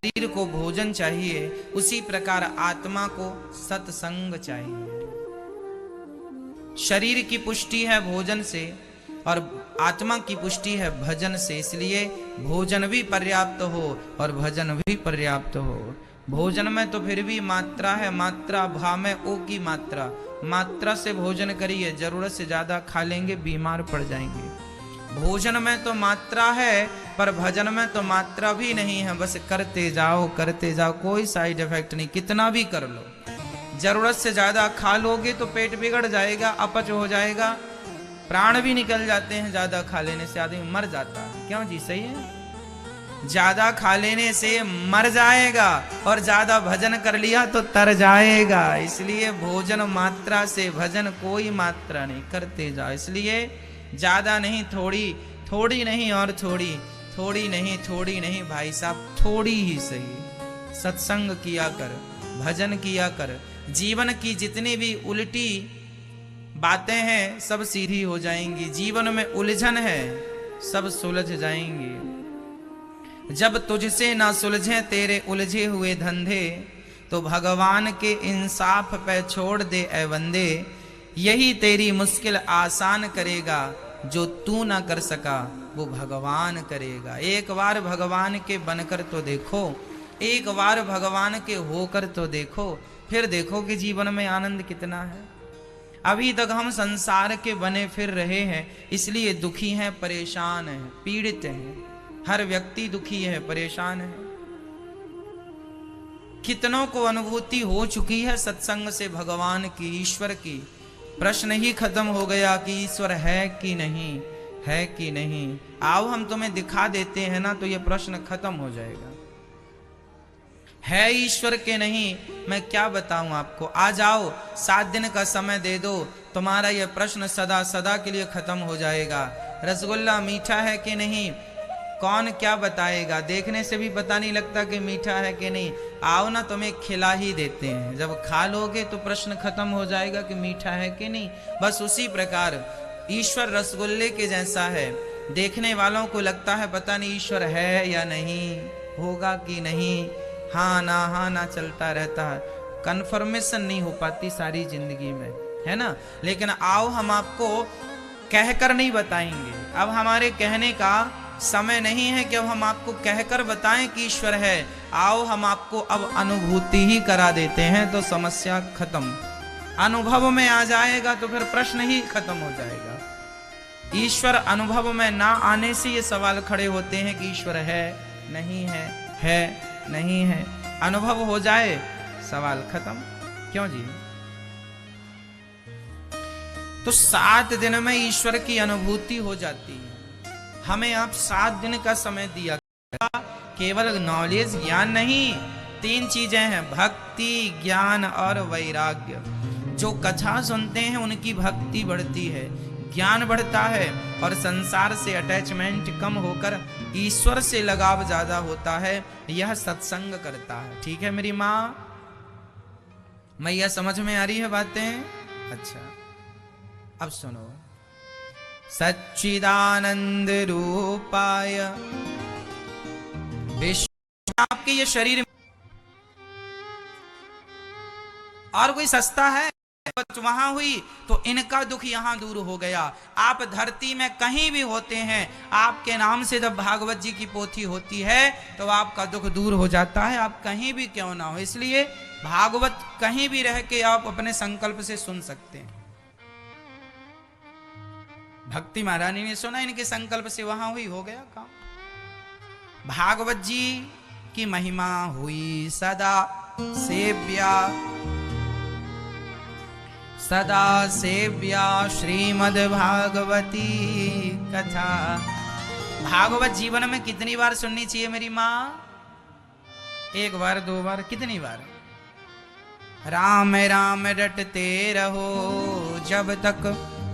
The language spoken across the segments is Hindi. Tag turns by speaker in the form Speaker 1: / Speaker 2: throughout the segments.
Speaker 1: शरीर को भोजन चाहिए, उसी प्रकार आत्मा को सत्संग चाहिए। शरीर की पुष्टि है भोजन से और आत्मा की पुष्टि है भजन से, इसलिए भोजन भी पर्याप्त हो और भजन भी पर्याप्त हो। भोजन में तो फिर भी मात्रा है, मात्रा भाव में ओ की मात्रा, मात्रा से भोजन करिए, जरूरत से ज्यादा खा लेंगे बीमार पड़ जाएंगे। भोजन में तो मात्रा है पर भजन में तो मात्रा भी नहीं है, बस करते जाओ कोई साइड इफेक्ट नहीं, कितना भी कर लो। जरूरत से ज्यादा खा लोगे तो पेट बिगड़ जाएगा, अपच हो जाएगा, प्राण भी निकल जाते हैं, ज्यादा खा लेने से आदमी मर जाता है। क्यों जी, सही है? ज्यादा खा लेने से मर जाएगा और ज्यादा भजन कर लिया तो तर जाएगा। इसलिए भोजन मात्रा से, भजन कोई मात्रा नहीं, करते जाओ। इसलिए ज्यादा नहीं, थोड़ी नहीं और थोड़ी नहीं भाई साहब, थोड़ी ही सही। सत्संग किया कर, भजन किया कर, जीवन की जितनी भी उल्टी बातें हैं सब सीधी हो जाएंगी। जीवन में उलझन है, सब सुलझ जाएंगे। जब तुझसे ना सुलझे तेरे उलझे हुए धंधे, तो भगवान के इंसाफ पे छोड़ दे ए बंदे। यही तेरी मुश्किल आसान करेगा, जो तू ना कर सका वो भगवान करेगा। एक बार भगवान के बनकर तो देखो, एक बार भगवान के होकर तो देखो, फिर देखो कि जीवन में आनंद कितना है। अभी तक हम संसार के बने फिर रहे हैं, इसलिए दुखी हैं, परेशान हैं, पीड़ित हैं। हर व्यक्ति दुखी है, परेशान है। कितनों को अनुभूति हो चुकी है सत्संग से भगवान की, ईश्वर की। प्रश्न ही खत्म हो गया कि ईश्वर है कि नहीं, है कि नहीं। आओ हम तुम्हें दिखा देते हैं ना, तो यह प्रश्न खत्म हो जाएगा। है ईश्वर के नहीं, मैं क्या बताऊं आपको। आ जाओ, 7 दिन का समय दे दो, तुम्हारा यह प्रश्न सदा सदा के लिए खत्म हो जाएगा। रसगुल्ला मीठा है कि नहीं, कौन क्या बताएगा? देखने से भी पता नहीं लगता कि मीठा है कि नहीं। आओ ना, तुम्हें खिला ही देते हैं। जब खा लोगे तो प्रश्न खत्म हो जाएगा कि मीठा है कि नहीं। बस उसी प्रकार ईश्वर रसगुल्ले के जैसा है। देखने वालों को लगता है पता नहीं ईश्वर है या नहीं, होगा कि नहीं, हाँ ना चलता रहता है। कन्फर्मेशन नहीं हो पाती सारी जिंदगी में, है ना। लेकिन आओ, हम आपको कहकर नहीं बताएंगे। अब हमारे कहने का समय नहीं है कि अब हम आपको कहकर बताएं कि ईश्वर है। आओ, हम आपको अब अनुभूति ही करा देते हैं, तो समस्या खत्म। अनुभव में आ जाएगा तो फिर प्रश्न ही खत्म हो जाएगा। ईश्वर अनुभव में ना आने से ये सवाल खड़े होते हैं कि ईश्वर है नहीं है नहीं है। अनुभव हो जाए, सवाल खत्म। क्यों जी? तो 7 दिन में ईश्वर की अनुभूति हो जाती है। हमें आप 7 दिन का समय दिया, केवल नॉलेज ज्ञान नहीं, 3 चीजें हैं, भक्ति, ज्ञान और वैराग्य। जो कथा सुनते हैं उनकी भक्ति बढ़ती है, ज्ञान बढ़ता है और संसार से अटैचमेंट कम होकर ईश्वर से लगाव ज्यादा होता है। यह सत्संग करता है। ठीक है मेरी माँ, मैया, समझ में आ रही है बातें? अच्छा, अब सुनो। सच्चिदानंद रूपाय विश्व, आपके ये शरीर और कोई सस्ता है? वहां हुई तो इनका दुख यहां दूर हो गया। आप धरती में कहीं भी होते हैं, आपके नाम से जब भागवत जी की पोथी होती है तो आपका दुख दूर हो जाता है, आप कहीं भी क्यों ना हो। इसलिए भागवत कहीं भी रह के आप अपने संकल्प से सुन सकते हैं। भक्ति महारानी ने सुना, इनके संकल्प से वहां हुई, हो गया काम। भागवत जी की महिमा हुई सदा सेव्या, सदा सेव्या श्रीमद् भागवती कथा। भागवत जीवन में कितनी बार सुननी चाहिए मेरी माँ? 1 बार 2 बार, कितनी बार? राम राम रटते रहो जब तक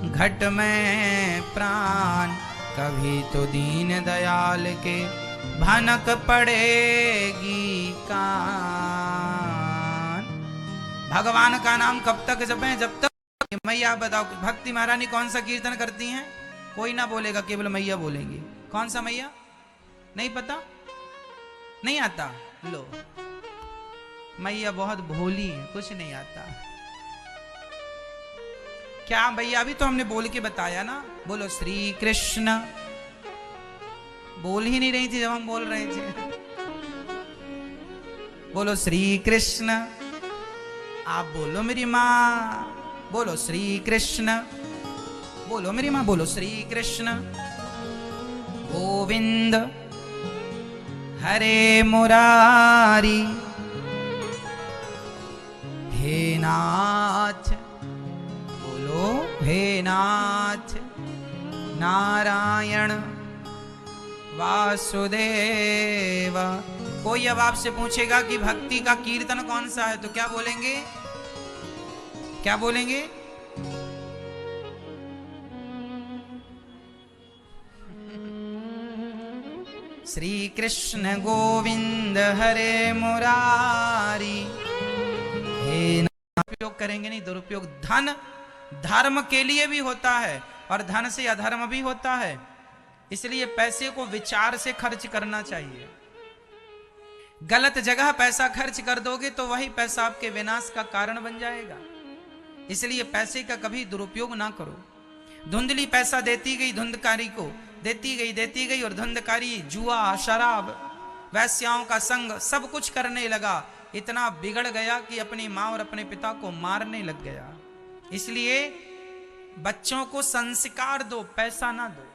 Speaker 1: घट में प्राण, कभी तो दीन दयाल के भनक पड़ेगी कान। भगवान का नाम कब तक जपें? जब तक। मैया बताओ, भक्ति महारानी कौन सा कीर्तन करती हैं? कोई ना बोलेगा, केवल मैया बोलेंगी। कौन सा मैया? नहीं पता, नहीं आता। लो, मैया बहुत भोली है, कुछ नहीं आता। क्या भैया, अभी तो हमने बोल के बताया ना, बोलो श्री कृष्ण। बोल ही नहीं रही थी जब हम बोल रहे थे। बोलो श्री कृष्ण। आप बोलो मेरी माँ, बोलो श्री कृष्ण। बोलो मेरी माँ, बोलो श्री कृष्ण। गोविंद हरे मुरारी, हे नाथ, बोलो हे नाथ, नारायण वासुदेव। कोई अब आपसे पूछेगा कि भक्ति का कीर्तन कौन सा है, तो क्या बोलेंगे? क्या बोलेंगे? श्री कृष्ण गोविंद हरे मुरारी। हे उपयोग करेंगे नहीं, दुरुपयोग। धन धर्म के लिए भी होता है और धन से अधर्म भी होता है, इसलिए पैसे को विचार से खर्च करना चाहिए। गलत जगह पैसा खर्च कर दोगे तो वही पैसा आपके विनाश का कारण बन जाएगा। इसलिए पैसे का कभी दुरुपयोग ना करो। धुंधली पैसा देती गई धुंधकारी को, देती गई और धुंधकारी जुआ, शराब, वैश्याओं का संग सब कुछ करने लगा। इतना बिगड़ गया कि अपनी माँ और अपने पिता को मारने लग गया। इसलिए बच्चों को संस्कार दो, पैसा ना दो।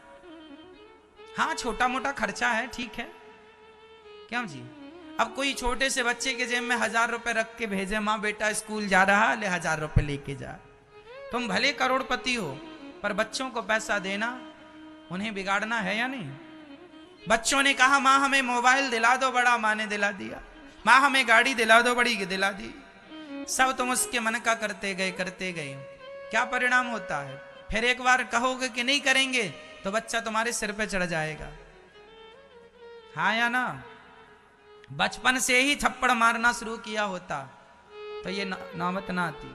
Speaker 1: हाँ, छोटा मोटा खर्चा है, ठीक है, क्यों जी? अब कोई छोटे से बच्चे के जेब में 1000 रुपए रख के भेजे, माँ बेटा स्कूल जा रहा, ले 1000 रुपए लेके जा। तुम भले करोड़पति हो, पर बच्चों को पैसा देना, उन्हें बिगाड़ना है या नहीं? बच्चों ने कहा माँ हमें मोबाइल दिला दो, बड़ा, माँ ने दिला दिया। माँ हमें गाड़ी दिला दो, बड़ी दिला दी। सब तुम उसके मन का करते गए। क्या परिणाम होता है? फिर एक बार कहोगे कि नहीं करेंगे तो बच्चा तुम्हारे सिर पे चढ़ जाएगा। हाँ या ना? बचपन से ही थप्पड़ मारना शुरू किया होता तो ये नौबत ना आती।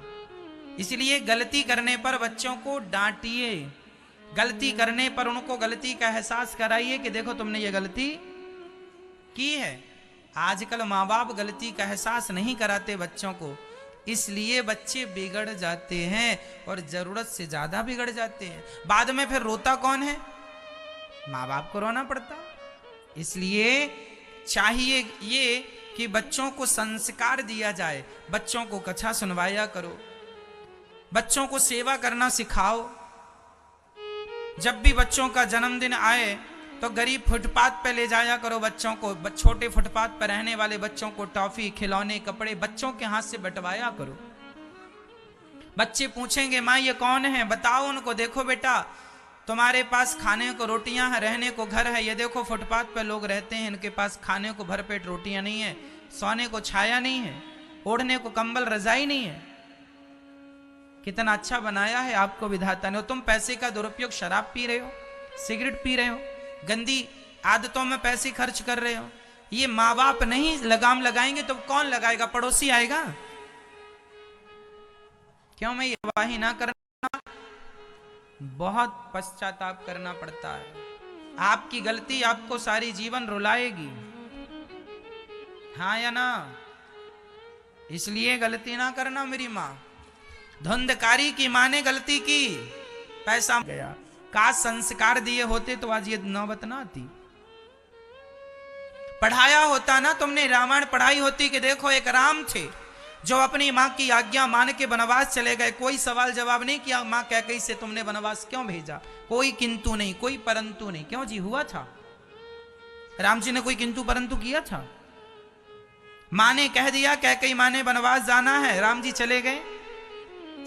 Speaker 1: इसलिए गलती करने पर बच्चों को डांटिए, गलती करने पर उनको गलती का एहसास कराइए कि देखो तुमने ये गलती की है। आजकल माँ बाप गलती का एहसास नहीं कराते बच्चों को, इसलिए बच्चे बिगड़ जाते हैं और जरूरत से ज्यादा बिगड़ जाते हैं। बाद में फिर रोता कौन है? माँ बाप को रोना पड़ता। इसलिए चाहिए ये कि बच्चों को संस्कार दिया जाए, बच्चों को कथा सुनवाया करो, बच्चों को सेवा करना सिखाओ। जब भी बच्चों का जन्मदिन आए तो गरीब फुटपाथ पे ले जाया करो बच्चों को। छोटे फुटपाथ पर रहने वाले बच्चों को टॉफी, खिलौने, कपड़े बच्चों के हाथ से बंटवाया करो। बच्चे पूछेंगे माँ ये कौन है, बताओ उनको, देखो बेटा तुम्हारे पास खाने को रोटियां हैं, रहने को घर है, ये देखो फुटपाथ पे लोग रहते हैं, इनके पास खाने को भरपेट रोटियां नहीं है, सोने को छाया नहीं है, ओढ़ने को कंबल रजाई नहीं है। कितना अच्छा बनाया है आपको विधाता ने। तुम पैसे का दुरुपयोग, शराब पी रहे हो, सिगरेट पी रहे हो, गंदी आदतों में पैसे खर्च कर रहे हो। ये माँ बाप नहीं लगाम लगाएंगे तो कौन लगाएगा? पड़ोसी आएगा। क्यों मैं ये वाही ना करना? बहुत पश्चाताप करना पड़ता है। आपकी गलती आपको सारी जीवन रुलाएगी। हाँ या ना? इसलिए गलती ना करना मेरी माँ। धुंधकारी की माँ ने गलती की, पैसा गया। का संस्कार दिए होते तो आज ये नौबत ना आती। पढ़ाया होता ना, तुमने रामायण पढ़ाई होती कि देखो एक राम थे जो अपनी माँ की आज्ञा मान के वनवास चले गए। कोई सवाल जवाब नहीं किया माँ कैकेयी से तुमने वनवास क्यों भेजा, कोई किंतु नहीं, कोई परंतु नहीं। क्यों जी? हुआ था? राम जी ने कोई किंतु परंतु किया था? माँ ने कह दिया कैकेयी माँ ने वनवास जाना है, राम जी चले गए।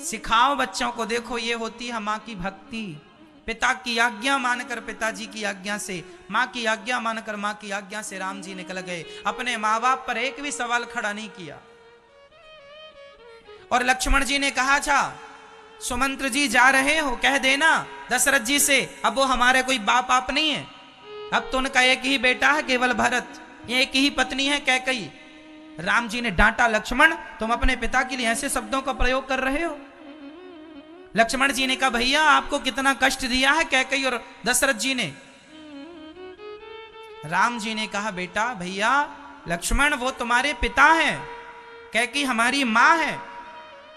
Speaker 1: सिखाओ बच्चों को, देखो ये होती है माँ की भक्ति। पिता की आज्ञा मानकर, पिताजी की आज्ञा से, माँ की आज्ञा मानकर, माँ की आज्ञा से राम जी निकल गए। अपने माँ बाप पर एक भी सवाल खड़ा नहीं किया। और लक्ष्मण जी ने कहा था सुमंत्र जी जा रहे हो, कह देना दशरथ जी से, अब वो हमारे कोई बाप आप नहीं है, अब तो उनका एक ही बेटा है केवल भरत, एक ही पत्नी है कैकेयी। राम जी ने डांटा, लक्ष्मण तुम अपने पिता के लिए ऐसे शब्दों का प्रयोग कर रहे हो। लक्ष्मण जी ने कहा भैया आपको कितना कष्ट दिया है कैकेयी और दशरथ जी ने। राम जी ने कहा बेटा भैया लक्ष्मण वो तुम्हारे पिता हैं, कैकेयी हमारी माँ है,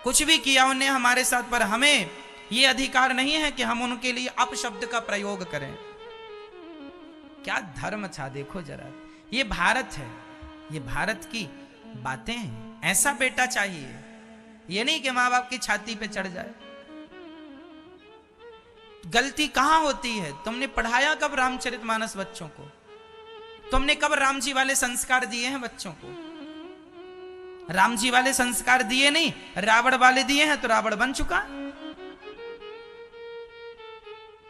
Speaker 1: कुछ भी किया उन्हें हमारे साथ, पर हमें ये अधिकार नहीं है कि हम उनके लिए अपशब्द का प्रयोग करें। क्या धर्म था देखो जरा, ये भारत है, ये भारत की बातें हैं। ऐसा बेटा चाहिए, ये नहीं कि माँ बाप की छाती पे चढ़ जाए। गलती कहां होती है? तुमने पढ़ाया कब रामचरितमानस बच्चों को? तुमने कब राम जी वाले संस्कार दिए हैं बच्चों को? राम जी वाले संस्कार दिए नहीं, रावण वाले दिए हैं तो रावण बन चुका।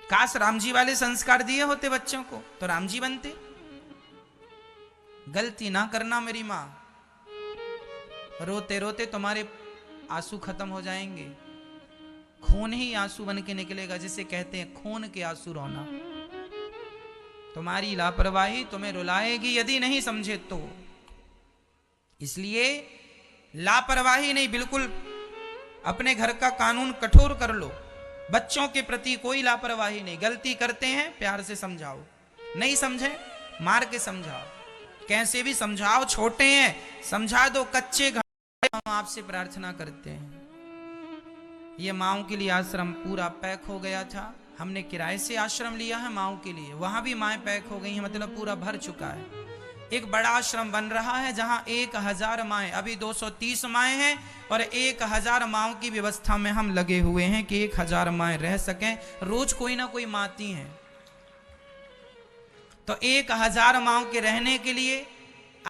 Speaker 1: काश राम जी वाले संस्कार दिए होते बच्चों को तो राम जी बनते। गलती ना करना मेरी मां, रोते रोते तुम्हारे आंसू खत्म हो जाएंगे। खून ही आंसू बन के निकलेगा, जिसे कहते हैं खून के आंसू रोना। तुम्हारी लापरवाही तुम्हें रुलाएगी यदि नहीं समझे तो। इसलिए लापरवाही नहीं, बिल्कुल अपने घर का कानून कठोर कर लो। बच्चों के प्रति कोई लापरवाही नहीं। गलती करते हैं प्यार से समझाओ, नहीं समझे मार के समझाओ, कैसे भी समझाओ। छोटे हैं समझा दो, कच्चे घर हम आपसे प्रार्थना करते हैं। ये माओं के लिए आश्रम पूरा पैक हो गया था। हमने किराए से आश्रम लिया है माओं के लिए, वहां भी माएँ पैक हो गई हैं, मतलब पूरा भर चुका है। एक बड़ा आश्रम बन रहा है जहां 1000 माएँ, अभी 230 माएँ हैं और 1000 माओं की व्यवस्था में हम लगे हुए हैं कि 1000 माएँ रह सकें। रोज कोई ना कोई माँ आती हैं, तो 1000 माओं के रहने के लिए